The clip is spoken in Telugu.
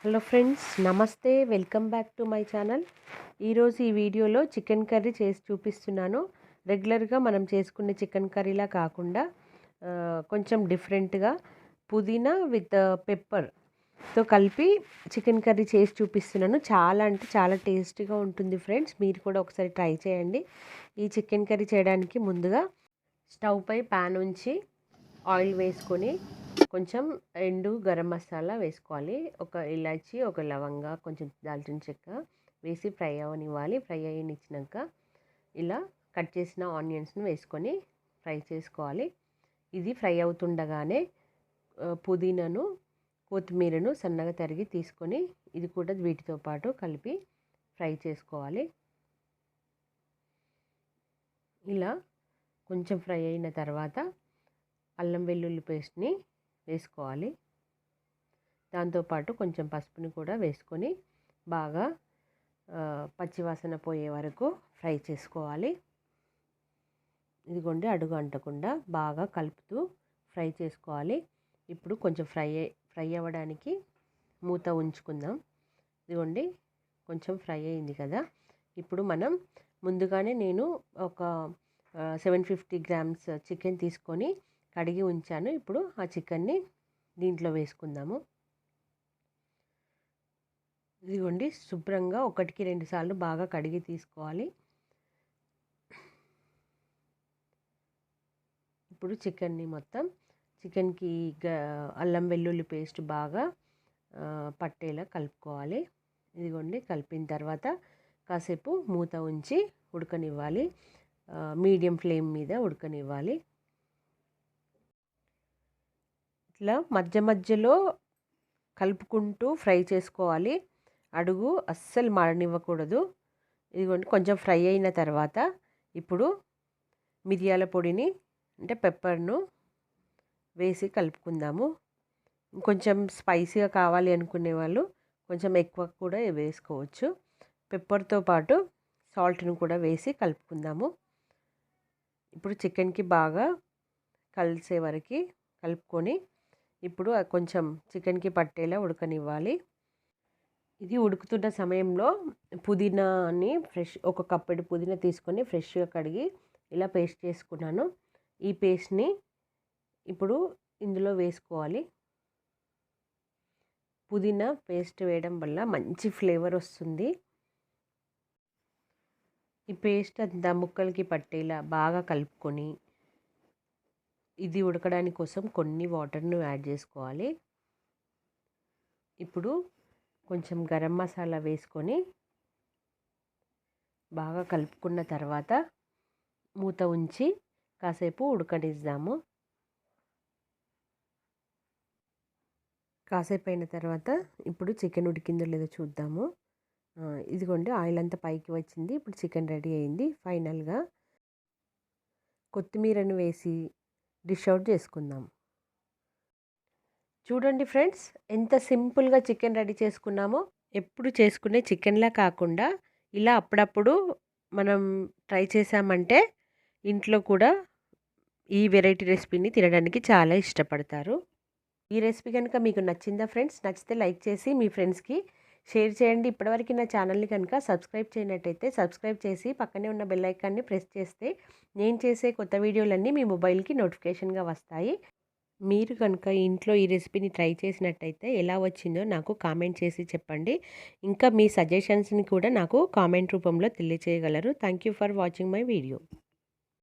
హలో ఫ్రెండ్స్, నమస్తే. Welcome back to my channel. ఈరోజు ఈ వీడియోలో చికెన్ కర్రీ చేసి చూపిస్తున్నాను. రెగ్యులర్గా మనం చేసుకునే చికెన్ కర్రీలా కాకుండా కొంచెం డిఫరెంట్గా పుదీనా విత్ పెప్పర్తో కలిపి చికెన్ కర్రీ చేసి చూపిస్తున్నాను. చాలా అంటే చాలా టేస్టీగా ఉంటుంది ఫ్రెండ్స్. మీరు కూడా ఒకసారి ట్రై చేయండి. ఈ చికెన్ కర్రీ చేయడానికి ముందుగా స్టవ్ పై ప్యాన్ ఉంచి ఆయిల్ వేసుకొని కొంచెం ఎండు గరం మసాలా వేసుకోవాలి. ఒక ఇలాచి, ఒక లవంగా, కొంచెం దాల్చిన చెక్క వేసి ఫ్రై అవనివ్వాలి. ఫ్రై అయినిచ్చినాక ఇలా కట్ చేసిన ఆనియన్స్ని వేసుకొని ఫ్రై చేసుకోవాలి. ఇది ఫ్రై అవుతుండగానే పుదీనాను, కొత్తిమీరను సన్నగా తరిగి తీసుకొని ఇది కూడా వీటితో పాటు కలిపి ఫ్రై చేసుకోవాలి. ఇలా కొంచెం ఫ్రై అయిన తర్వాత అల్లం వెల్లుల్లి పేస్ట్ని వేసుకోవాలి. దాంతోపాటు కొంచెం పసుపుని కూడా వేసుకొని బాగా పచ్చివాసన పోయే వరకు ఫ్రై చేసుకోవాలి. ఇదిగోండి, అడుగు అంటకుండా బాగా కలుపుతూ ఫ్రై చేసుకోవాలి. ఇప్పుడు కొంచెం ఫ్రై అవ్వడానికి మూత ఉంచుకుందాం. ఇదిగోండి, కొంచెం ఫ్రై అయింది కదా. ఇప్పుడు మనం ముందుగానే నేను ఒక 750 గ్రామ్స్ చికెన్ తీసుకొని కడిగి ఉంచాను. ఇప్పుడు ఆ చికెన్ని దీంట్లో వేసుకుందాము. ఇదిగోండి, శుభ్రంగా 1-2 సార్లు బాగా కడిగి తీసుకోవాలి. ఇప్పుడు చికెన్కి అల్లం వెల్లుల్లి పేస్ట్ బాగా పట్టేలా కలుపుకోవాలి. ఇదిగోండి, కలిపిన తర్వాత కాసేపు మూత ఉంచి ఉడకనివ్వాలి. మీడియం ఫ్లేమ్ మీద ఉడకనివ్వాలి. ఇట్లా మధ్య మధ్యలో కలుపుకుంటూ ఫ్రై చేసుకోవాలి. అడుగు అస్సలు మాడనివ్వకూడదు. ఇదిగోండి, కొంచెం ఫ్రై అయిన తర్వాత ఇప్పుడు మిరియాల పొడిని అంటే పెప్పర్ను వేసి కలుపుకుందాము. కొంచెం స్పైసీగా కావాలి అనుకునే వాళ్ళు కొంచెం ఎక్కువ కూడా వేసుకోవచ్చు. పెప్పర్తో పాటు సాల్ట్ని కూడా వేసి కలుపుకుందాము. ఇప్పుడు చికెన్కి బాగా కలిసే వరకు కలుపుకొని ఇప్పుడు కొంచెం చికెన్కి పట్టేలా ఉడకనివ్వాలి. ఇది ఉడుకుతున్న సమయంలో పుదీనాని ఒక కప్పెడు పుదీనా తీసుకొని ఫ్రెష్గా కడిగి ఇలా పేస్ట్ చేసుకున్నాను. ఈ పేస్ట్ని ఇప్పుడు ఇందులో వేసుకోవాలి. పుదీనా పేస్ట్ వేయడం వల్ల మంచి ఫ్లేవర్ వస్తుంది. ఈ పేస్ట్ అంతా ముక్కలకి పట్టేలా బాగా కలుపుకొని ఇది ఉడకడానికి కోసం కొన్ని వాటర్ను యాడ్ చేసుకోవాలి. ఇప్పుడు కొంచెం గరం మసాలా వేసుకొని బాగా కలుపుకున్న తర్వాత మూత ఉంచి కాసేపు ఉడకనిద్దాము. కాసేపు అయిన తర్వాత ఇప్పుడు చికెన్ ఉడికిందో లేదో చూద్దాము. ఇదిగోండి, ఆయిల్ అంతా పైకి వచ్చింది. ఇప్పుడు చికెన్ రెడీ అయింది. ఫైనల్గా కొత్తిమీరను వేసి డిష్ అవుట్ చేసుకుందాం. చూడండి ఫ్రెండ్స్, ఎంత సింపుల్గా చికెన్ రెడీ చేసుకున్నామో. ఎప్పుడు చేసుకునే చికెన్లా కాకుండా ఇలా అప్పుడప్పుడు మనం ట్రై చేసామంటే ఇంట్లో కూడా ఈ వెరైటీ రెసిపీని తినడానికి చాలా ఇష్టపడతారు. ఈ రెసిపీ కనుక మీకు నచ్చిందా ఫ్రెండ్స్? నచ్చితే లైక్ చేసి మీ ఫ్రెండ్స్కి షేర్ చేయండి. ఇప్పటివరకు నా ఛానల్ని కనుక సబ్స్క్రైబ్ చేయనట్టయితే సబ్స్క్రైబ్ చేసి పక్కనే ఉన్న బెల్ ఐకాన్ని ప్రెస్ చేస్తే నేను చేసే కొత్త వీడియోలన్నీ మీ మొబైల్కి నోటిఫికేషన్గా వస్తాయి. మీరు కనుక ఇంట్లో ఈ రెసిపీని ట్రై చేసినట్టయితే ఎలా వచ్చిందో నాకు కామెంట్ చేసి చెప్పండి. ఇంకా మీ సజెషన్స్ని కూడా నాకు కామెంట్ రూపంలో తెలియచేయగలరు. Thank you for watching my video.